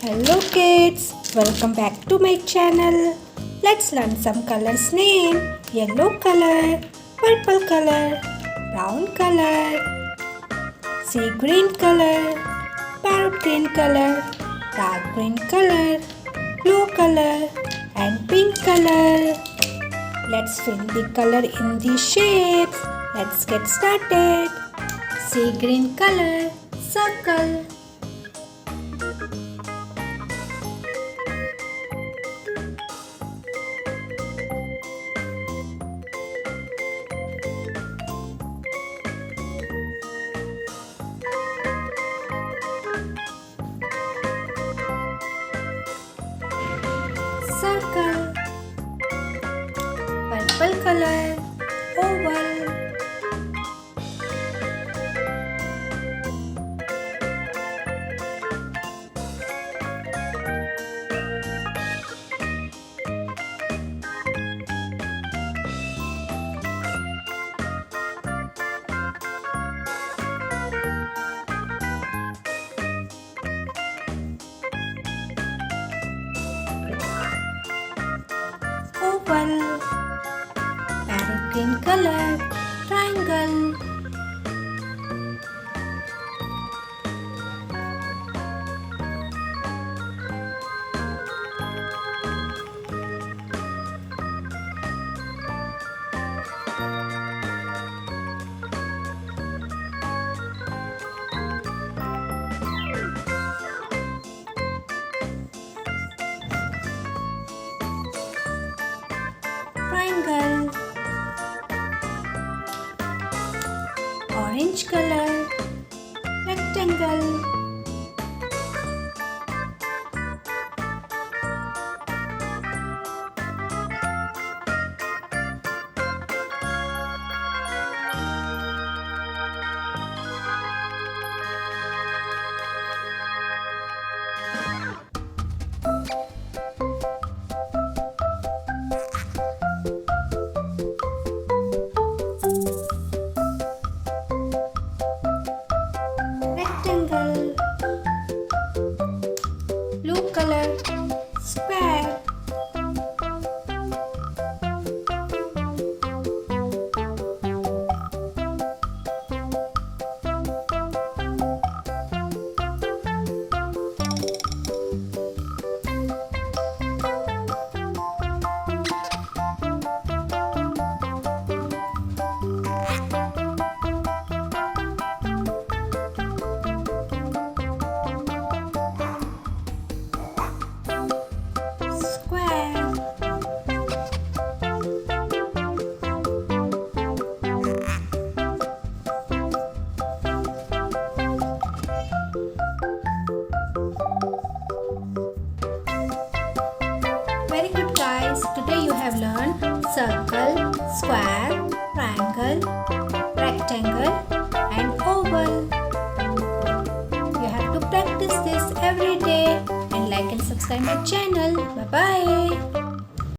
Hello kids, welcome back to my channel. Let's learn some colors name. Yellow color, purple color, brown color, sea green color, parrot green color, dark green color, blue color and pink color. Let's fill the color in the shapes. Let's get started. Sea green color, circle. Circle. Purple color, oval. Oval. Parrot green color, triangle. Triangle. Orange color, rectangle. Rectangle. Blue color, square. Square. Very good guys, today you have learned circle, square, triangle, rectangle and oval. You have to practice this every day and like and subscribe my channel. Bye bye.